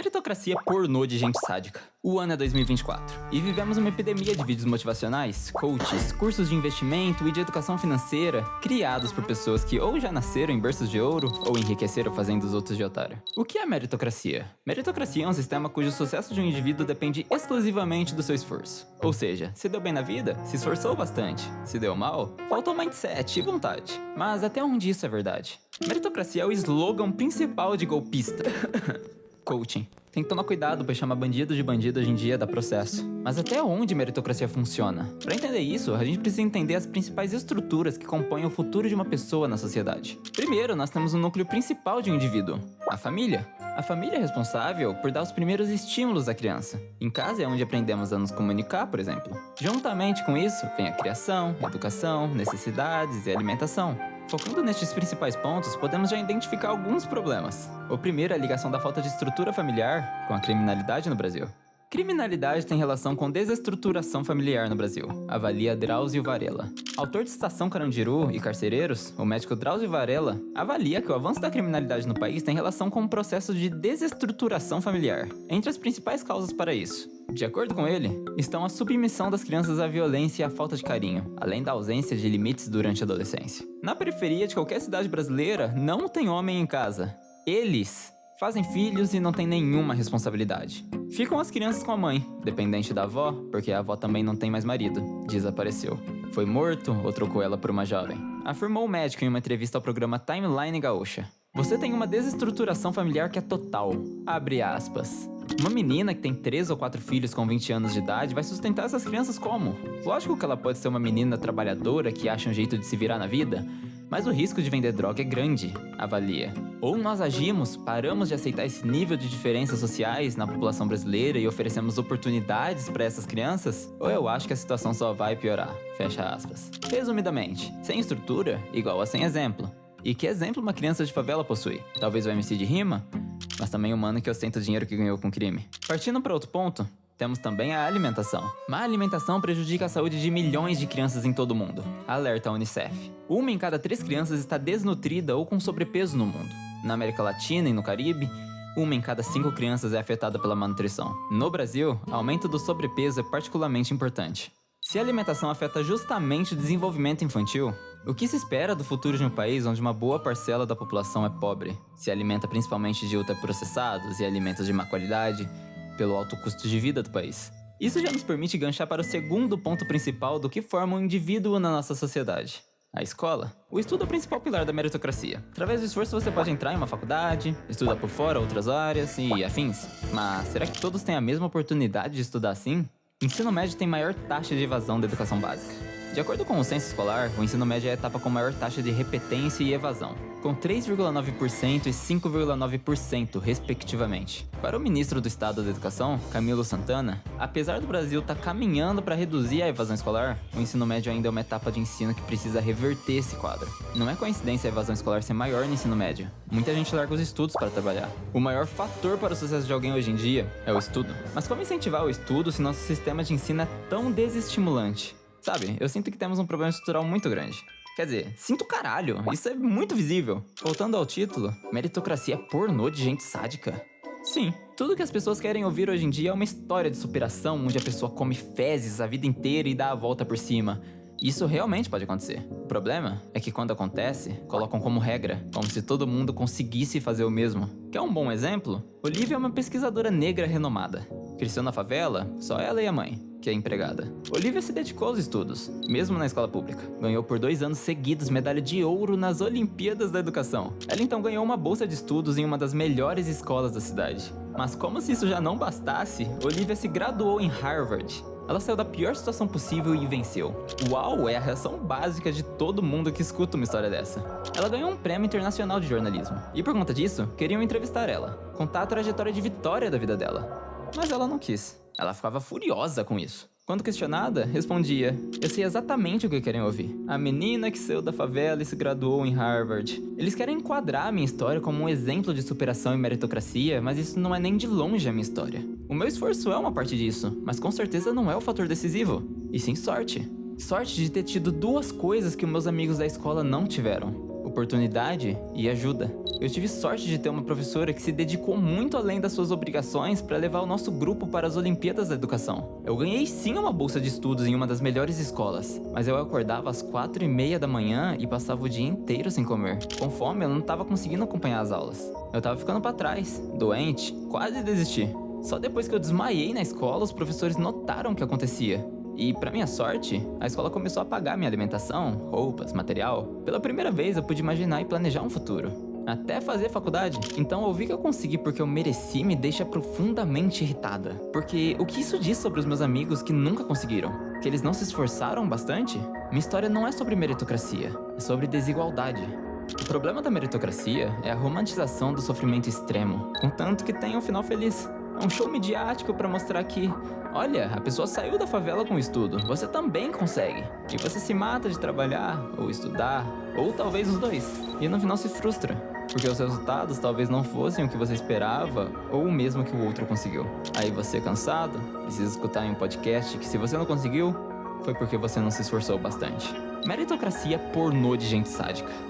Meritocracia pornô de gente sádica. O ano é 2024 e vivemos uma epidemia de vídeos motivacionais, coaches, cursos de investimento e de educação financeira criados por pessoas que ou já nasceram em berços de ouro ou enriqueceram fazendo os outros de otário. O que é meritocracia? Meritocracia é um sistema cujo sucesso de um indivíduo depende exclusivamente do seu esforço. Ou seja, se deu bem na vida, se esforçou bastante. Se deu mal, faltou mindset e vontade. Mas até onde isso é verdade? Meritocracia é o slogan principal de golpista. Coaching. Tem que tomar cuidado, pois chamar bandido de bandido hoje em dia dá processo. Mas até onde meritocracia funciona? Para entender isso, a gente precisa entender as principais estruturas que compõem o futuro de uma pessoa na sociedade. Primeiro, nós temos o núcleo principal de um indivíduo, a família. A família é responsável por dar os primeiros estímulos à criança. Em casa é onde aprendemos a nos comunicar, por exemplo. Juntamente com isso, vem a criação, educação, necessidades e alimentação. Focando nestes principais pontos, podemos já identificar alguns problemas. O primeiro é a ligação da falta de estrutura familiar com a criminalidade no Brasil. Criminalidade tem relação com desestruturação familiar no Brasil, avalia Drauzio Varela. Autor de Estação Carandiru e Carcereiros, o médico Drauzio Varela avalia que o avanço da criminalidade no país tem relação com um processo de desestruturação familiar. Entre as principais causas para isso, de acordo com ele, estão a submissão das crianças à violência e à falta de carinho, além da ausência de limites durante a adolescência. Na periferia de qualquer cidade brasileira, não tem homem em casa. Eles fazem filhos e não têm nenhuma responsabilidade. Ficam as crianças com a mãe, dependente da avó, porque a avó também não tem mais marido. Desapareceu. Foi morto ou trocou ela por uma jovem. Afirmou o médico em uma entrevista ao programa Timeline Gaúcha. Você tem uma desestruturação familiar que é total. Abre aspas. Uma menina que tem 3 ou 4 filhos com 20 anos de idade vai sustentar essas crianças como? Lógico que ela pode ser uma menina trabalhadora que acha um jeito de se virar na vida, mas o risco de vender droga é grande, avalia. Ou nós agimos, paramos de aceitar esse nível de diferenças sociais na população brasileira e oferecemos oportunidades para essas crianças, ou eu acho que a situação só vai piorar, fecha aspas. Resumidamente, sem estrutura igual a sem exemplo. E que exemplo uma criança de favela possui? Talvez o MC de rima? Mas também o mano que ostenta o dinheiro que ganhou com crime. Partindo para outro ponto, temos também a alimentação. Má alimentação prejudica a saúde de milhões de crianças em todo o mundo. Alerta a Unicef. 1 em cada 3 crianças está desnutrida ou com sobrepeso no mundo. Na América Latina e no Caribe, 1 em cada 5 crianças é afetada pela malnutrição. No Brasil, o aumento do sobrepeso é particularmente importante. Se a alimentação afeta justamente o desenvolvimento infantil, o que se espera do futuro de um país onde uma boa parcela da população é pobre, se alimenta principalmente de ultraprocessados e alimentos de má qualidade, pelo alto custo de vida do país? Isso já nos permite ganchar para o segundo ponto principal do que forma um indivíduo na nossa sociedade. A escola. O estudo é o principal pilar da meritocracia. Através do esforço você pode entrar em uma faculdade, estudar por fora outras áreas e afins. Mas será que todos têm a mesma oportunidade de estudar assim? Ensino médio tem maior taxa de evasão da educação básica. De acordo com o censo escolar, o ensino médio é a etapa com maior taxa de repetência e evasão, com 3,9% e 5,9%, respectivamente. Para o ministro do Estado da Educação, Camilo Santana, apesar do Brasil estar caminhando para reduzir a evasão escolar, o ensino médio ainda é uma etapa de ensino que precisa reverter esse quadro. Não é coincidência a evasão escolar ser maior no ensino médio. Muita gente larga os estudos para trabalhar. O maior fator para o sucesso de alguém hoje em dia é o estudo. Mas como incentivar o estudo se nosso sistema de ensino é tão desestimulante? Sabe, eu sinto que temos um problema estrutural muito grande. Quer dizer, sinto caralho, isso é muito visível. Voltando ao título, meritocracia é pornô de gente sádica? Sim, tudo que as pessoas querem ouvir hoje em dia é uma história de superação onde a pessoa come fezes a vida inteira e dá a volta por cima. Isso realmente pode acontecer. O problema é que quando acontece, colocam como regra, como se todo mundo conseguisse fazer o mesmo. Quer um bom exemplo? Olivia é uma pesquisadora negra renomada. Cresceu na favela, só ela e a mãe, que é empregada. Olivia se dedicou aos estudos, mesmo na escola pública. Ganhou por 2 anos seguidos medalha de ouro nas Olimpíadas da Educação. Ela então ganhou uma bolsa de estudos em uma das melhores escolas da cidade. Mas como se isso já não bastasse, Olivia se graduou em Harvard. Ela saiu da pior situação possível e venceu. Uau, é a reação básica de todo mundo que escuta uma história dessa. Ela ganhou um prêmio internacional de jornalismo. E por conta disso, queriam entrevistar ela, contar a trajetória de vitória da vida dela. Mas ela não quis. Ela ficava furiosa com isso. Quando questionada, respondia: eu sei exatamente o que querem ouvir. A menina que saiu da favela e se graduou em Harvard. Eles querem enquadrar a minha história como um exemplo de superação e meritocracia, mas isso não é nem de longe a minha história. O meu esforço é uma parte disso, mas com certeza não é o fator decisivo. E sim sorte. Sorte de ter tido 2 coisas que meus amigos da escola não tiveram: oportunidade e ajuda. Eu tive sorte de ter uma professora que se dedicou muito além das suas obrigações para levar o nosso grupo para as Olimpíadas da Educação. Eu ganhei sim uma bolsa de estudos em uma das melhores escolas, mas eu acordava às 4h30 da manhã e passava o dia inteiro sem comer. Com fome, eu não estava conseguindo acompanhar as aulas. Eu tava ficando para trás, doente, quase desisti. Só depois que eu desmaiei na escola, os professores notaram o que acontecia. E, pra minha sorte, a escola começou a pagar minha alimentação, roupas, material. Pela primeira vez, eu pude imaginar e planejar um futuro. Até fazer faculdade. Então, ouvir que eu consegui porque eu mereci me deixa profundamente irritada. Porque o que isso diz sobre os meus amigos que nunca conseguiram? Que eles não se esforçaram bastante? Minha história não é sobre meritocracia, é sobre desigualdade. O problema da meritocracia é a romantização do sofrimento extremo, contanto que tenha um final feliz. É um show midiático pra mostrar que, olha, a pessoa saiu da favela com estudo, você também consegue. E você se mata de trabalhar, ou estudar, ou talvez os dois. E no final se frustra, porque os resultados talvez não fossem o que você esperava, ou o mesmo que o outro conseguiu. Aí você, cansado, precisa escutar em um podcast que se você não conseguiu, foi porque você não se esforçou bastante. Meritocracia é pornô de gente sádica.